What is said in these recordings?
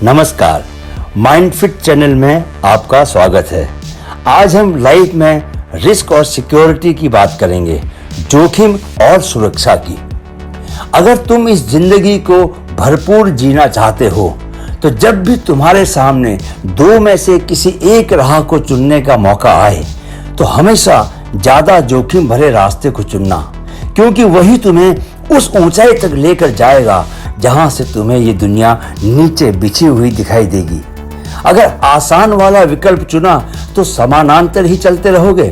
नमस्कार, माइंडफिट चैनल में आपका स्वागत है। आज हम लाइफ में रिस्क और सिक्योरिटी की बात करेंगे, जोखिम और सुरक्षा की। अगर तुम इस जिंदगी को भरपूर जीना चाहते हो तो जब भी तुम्हारे सामने दो में से किसी एक राह को चुनने का मौका आए तो हमेशा ज्यादा जोखिम भरे रास्ते को चुनना, क्योंकि वही तुम्हें उस ऊंचाई तक लेकर जाएगा जहां से तुम्हें ये दुनिया नीचे बिछी हुई दिखाई देगी। अगर आसान वाला विकल्प चुना तो समानांतर ही चलते रहोगे,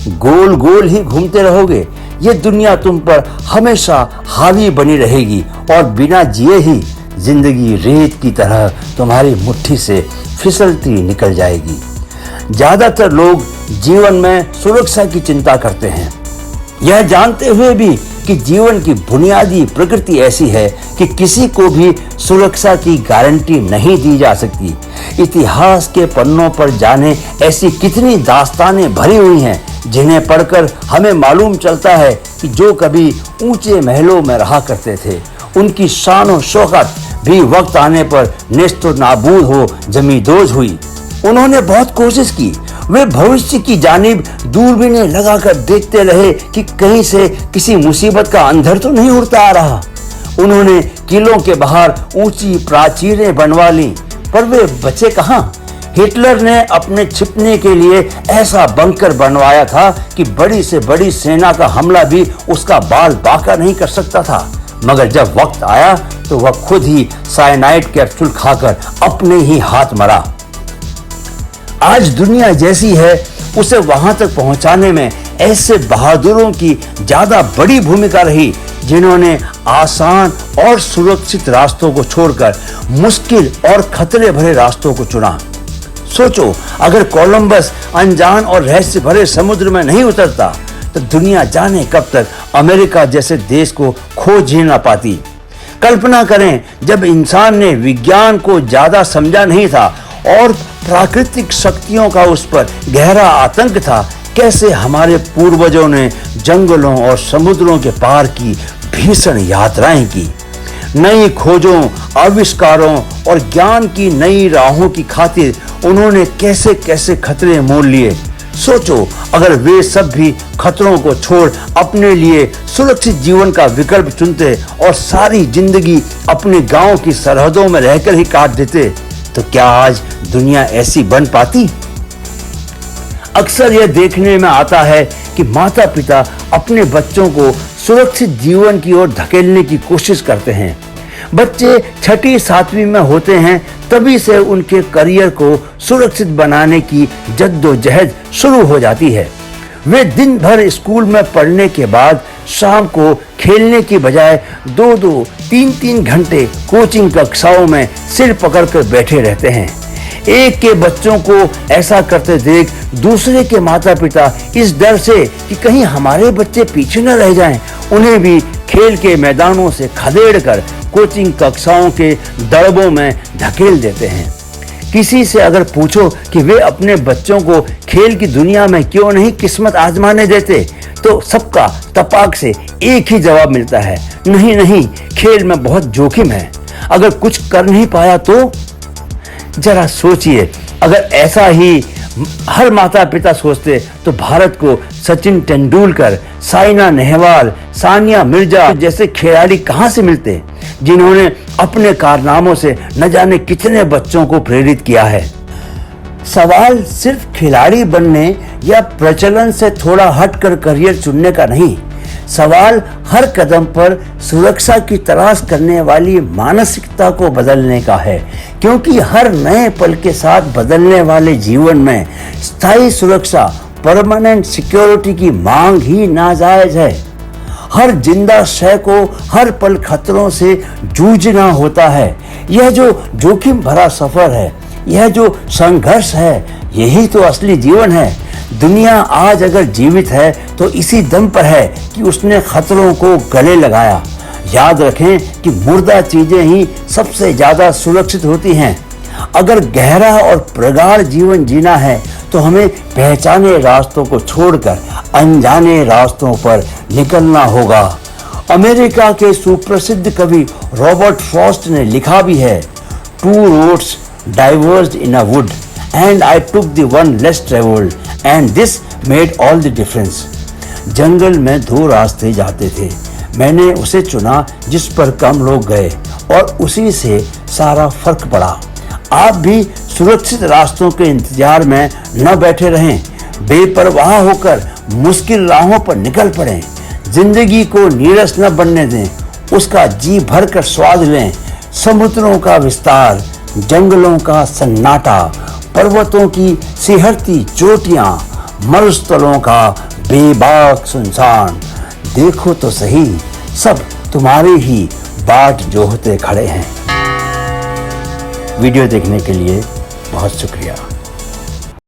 गोल गोल ही घूमते रहोगे। ये दुनिया तुम पर हमेशा हावी बनी रहेगी और बिना जिए ही जिंदगी रेत की तरह तुम्हारी मुट्ठी से फिसलती निकल जाएगी। ज्यादातर लोग जीवन में सुरक्षा की चिंता करते हैं, यह जानते हुए भी कि जीवन की बुनियादी प्रकृति ऐसी है कि किसी को भी सुरक्षा की गारंटी नहीं दी जा सकती। इतिहास के पन्नों पर जाने ऐसी कितनी दास्तानें भरी हुई हैं जिन्हें पढ़कर हमें मालूम चलता है कि जो कभी ऊंचे महलों में रहा करते थे उनकी शान और शौकत भी वक्त आने पर नेस्तो नाबूद हो जमींदोज हुई। उन्होंने बहुत कोशिश की, वे भविष्य की जानिब दूरबीनें लगाकर देखते रहे कि कहीं से किसी मुसीबत का अंधर तो नहीं उड़ता आ रहा। उन्होंने किलों के बाहर ऊंची प्राचीरें बनवा ली, पर वे बचे कहां। हिटलर ने अपने छिपने के लिए ऐसा बंकर बनवाया था कि बड़ी से बड़ी सेना का हमला भी उसका बाल बांका नहीं कर सकता था, मगर जब वक्त आया तो वह खुद ही साइनाइड कैप्सूल खाकर अपने ही हाथ मरा। आज दुनिया जैसी है उसे वहां तक पहुंचाने में ऐसे बहादुरों की ज्यादा बड़ी भूमिका रही जिन्होंने आसान और सुरक्षित रास्तों को छोड़कर मुश्किल और खतरे भरे रास्तों को चुना। सोचो, अगर कोलंबस अनजान और रहस्य भरे समुद्र में नहीं उतरता तो दुनिया जाने कब तक अमेरिका जैसे देश को खोज ही ना पाती। कल्पना करें, जब इंसान ने विज्ञान को ज्यादा समझा नहीं था और प्राकृतिक शक्तियों का उस पर गहरा आतंक था, कैसे हमारे पूर्वजों ने जंगलों और समुद्रों के पार की भीषण यात्राएं की। नई खोजों, आविष्कारों और ज्ञान की नई राहों की खातिर उन्होंने कैसे कैसे खतरे मोल लिए। सोचो, अगर वे सब भी खतरों को छोड़ अपने लिए सुरक्षित जीवन का विकल्प चुनते और सारी जिंदगी अपने गांव की सरहदों में रहकर ही काट देते तो क्या आज दुनिया ऐसी बन पाती। अक्सर यह देखने में आता है कि माता पिता अपने बच्चों को सुरक्षित जीवन की ओर धकेलने की कोशिश करते हैं। बच्चे 6ठी 7वीं में होते हैं तभी से उनके करियर को सुरक्षित बनाने की जद्दोजहद शुरू हो जाती है। वे दिन भर स्कूल में पढ़ने के बाद शाम को खेलने की बजाय 2-2, 3-3 घंटे कोचिंग कक्षाओं में सिर पकड़कर बैठे रहते हैं। एक के बच्चों को ऐसा करते देख दूसरे के माता पिता इस डर से कि कहीं हमारे बच्चे पीछे न रह जाएं, उन्हें भी खेल के मैदानों से खदेड़कर कोचिंग कक्षाओं के दड़बों में धकेल देते हैं। किसी से अगर पूछो कि वे अपने बच्चों को खेल की दुनिया में क्यों नहीं किस्मत आजमाने देते तो सबका तपाक से एक ही जवाब मिलता है, नहीं नहीं, खेल में बहुत जोखिम है, अगर कुछ कर नहीं पाया तो। जरा सोचिए, अगर ऐसा ही हर माता पिता सोचते तो भारत को सचिन तेंदुलकर, साइना नेहवाल, सानिया मिर्जा जैसे खिलाड़ी कहां से मिलते जिन्होंने अपने कारनामों से न जाने कितने बच्चों को प्रेरित किया है। सवाल सिर्फ खिलाड़ी बनने या प्रचलन से थोड़ा हटकर करियर चुनने का नहीं, सवाल हर कदम पर सुरक्षा की तलाश करने वाली मानसिकता को बदलने का है, क्योंकि हर नए पल के साथ बदलने वाले जीवन में स्थायी सुरक्षा, परमानेंट सिक्योरिटी की मांग ही नाजायज है। हर जिंदा शय को हर पल खतरों से जूझना होता है। यह जो जोखिम भरा सफर है, यह जो संघर्ष है, यही तो असली जीवन है। दुनिया आज अगर जीवित है तो इसी दम पर है कि उसने खतरों को गले लगाया। याद रखें कि मुर्दा चीजें ही सबसे ज्यादा सुरक्षित होती हैं। अगर गहरा और प्रगाढ़ जीवन जीना है तो हमें पहचाने रास्तों को छोड़कर अनजाने रास्तों पर निकलना होगा। अमेरिका के सुप्रसिद्ध कवि रॉबर्ट फ्रॉस्ट ने लिखा भी है, two roads diverged in a wood and I took the one less traveled and this made all the difference. जंगल में दो रास्ते जाते थे, मैंने उसे चुना जिस पर कम लोग गए और उसी से सारा फर्क पड़ा। आप भी सुरक्षित रास्तों के इंतजार में न बैठे रहें, बेपरवाह होकर मुश्किल राहों पर निकल पड़ें। जिंदगी को नीरस न बनने दें, उसका जी भर कर स्वाद लें। समुद्रों का विस्तार, जंगलों का सन्नाटा, पर्वतों की सिहरती चोटियां, मरुस्थलों का बेबाक सुनसान, देखो तो सही सब तुम्हारी ही बाट जोहते खड़े हैं। वीडियो देखने के लिए बहुत शुक्रिया।